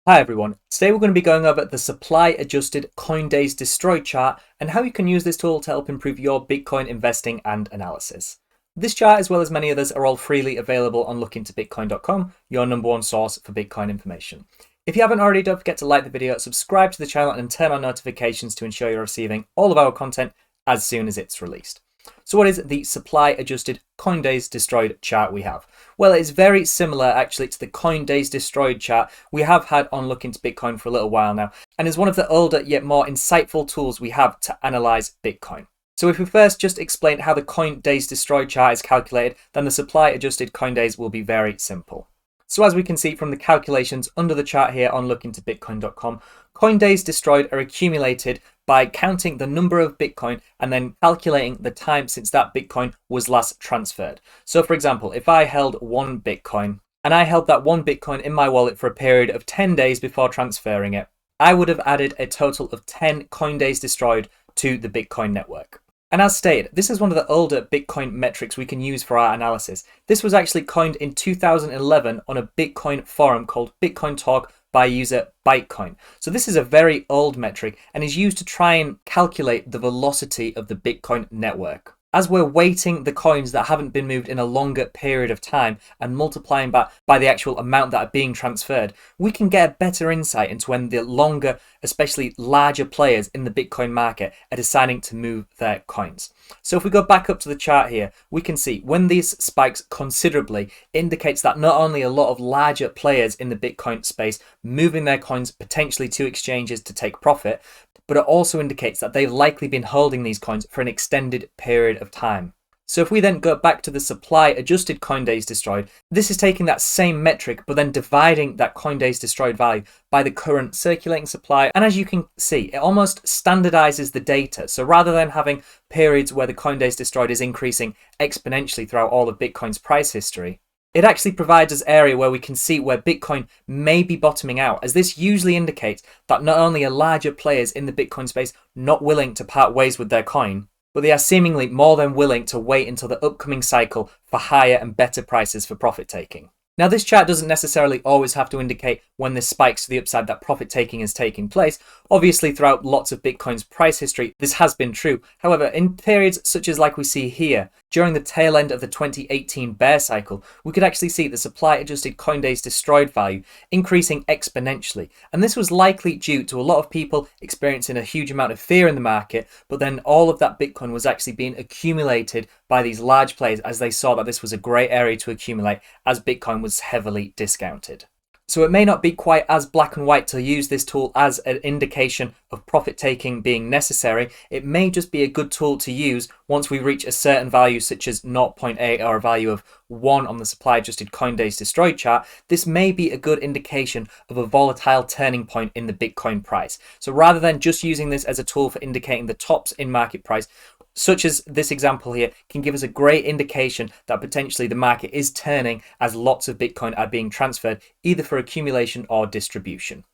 Hi everyone, today we're going to be going over the supply adjusted coin days destroyed chart and how you can use this tool to help improve your Bitcoin investing and analysis. This chart, as well as many others, are all freely available on lookintobitcoin.com, your number one source for Bitcoin information. If you haven't already, don't forget to like the video, subscribe to the channel and turn on notifications to ensure you're receiving all of our content as soon as it's released. So what is the supply adjusted coin days destroyed chart we have? Well, it's very similar actually to the coin days destroyed chart we have had on Look Into Bitcoin for a little while now, and is one of the older yet more insightful tools we have to analyze Bitcoin. So if we first just explain how the coin days destroyed chart is calculated, then the supply adjusted coin days will be very simple. So as we can see from the calculations under the chart here on lookintobitcoin.com, coin days destroyed are accumulated by counting the number of Bitcoin and then calculating the time since that Bitcoin was last transferred. So for example, if I held one Bitcoin and I held that one Bitcoin in my wallet for a period of 10 days before transferring it, I would have added a total of 10 coin days destroyed to the Bitcoin network. And as stated, this is one of the older Bitcoin metrics we can use for our analysis. This was actually coined in 2011 on a Bitcoin forum called Bitcoin Talk by user Bytecoin. So this is a very old metric and is used to try and calculate the velocity of the Bitcoin network. As we're weighting the coins that haven't been moved in a longer period of time and multiplying that by the actual amount that are being transferred, we can get a better insight into when the longer, especially larger players in the Bitcoin market are deciding to move their coins. So if we go back up to the chart here, we can see when these spikes considerably indicates that not only a lot of larger players in the Bitcoin space moving their coins potentially to exchanges to take profit, but it also indicates that they've likely been holding these coins for an extended period of time. So if we then go back to the supply adjusted coin days destroyed, this is taking that same metric but then dividing that coin days destroyed value by the current circulating supply. And as you can see, it almost standardizes the data. So rather than having periods where the coin days destroyed is increasing exponentially throughout all of Bitcoin's price history, it actually provides us area where we can see where Bitcoin may be bottoming out, as this usually indicates that not only are larger players in the Bitcoin space not willing to part ways with their coin, but they are seemingly more than willing to wait until the upcoming cycle for higher and better prices for profit taking. Now, this chart doesn't necessarily always have to indicate when this spikes to the upside that profit taking is taking place. Obviously, throughout lots of Bitcoin's price history, this has been true. However, in periods such as like we see here, during the tail end of the 2018 bear cycle, we could actually see the supply adjusted coin days destroyed value increasing exponentially. And this was likely due to a lot of people experiencing a huge amount of fear in the market, but then all of that Bitcoin was actually being accumulated by these large players as they saw that this was a great area to accumulate as Bitcoin was heavily discounted. So it may not be quite as black and white to use this tool as an indication of profit taking being necessary. It may just be a good tool to use once we reach a certain value such as 0.8 or a value of 1 on the supply adjusted coin days destroyed chart. This may be a good indication of a volatile turning point in the Bitcoin price. So rather than just using this as a tool for indicating the tops in market price, such as this example here, can give us a great indication that potentially the market is turning as lots of Bitcoin are being transferred either for accumulation or distribution.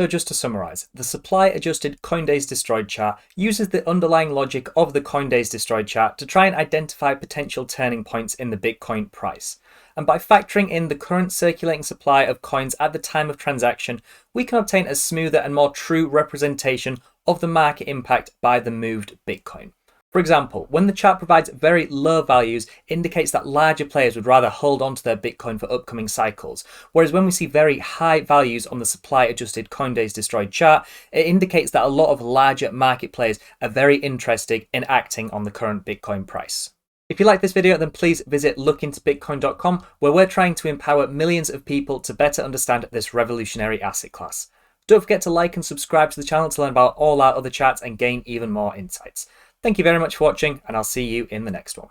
So just to summarize, the supply adjusted coin days destroyed chart uses the underlying logic of the coin days destroyed chart to try and identify potential turning points in the Bitcoin price. And by factoring in the current circulating supply of coins at the time of transaction, we can obtain a smoother and more true representation of the market impact by the moved Bitcoin. For example, when the chart provides very low values, indicates that larger players would rather hold on to their Bitcoin for upcoming cycles. Whereas when we see very high values on the supply adjusted coin days destroyed chart, it indicates that a lot of larger market players are very interested in acting on the current Bitcoin price. If you like this video, then please visit lookintobitcoin.com, where we're trying to empower millions of people to better understand this revolutionary asset class. Don't forget to like and subscribe to the channel to learn about all our other charts and gain even more insights. Thank you very much for watching, and I'll see you in the next one.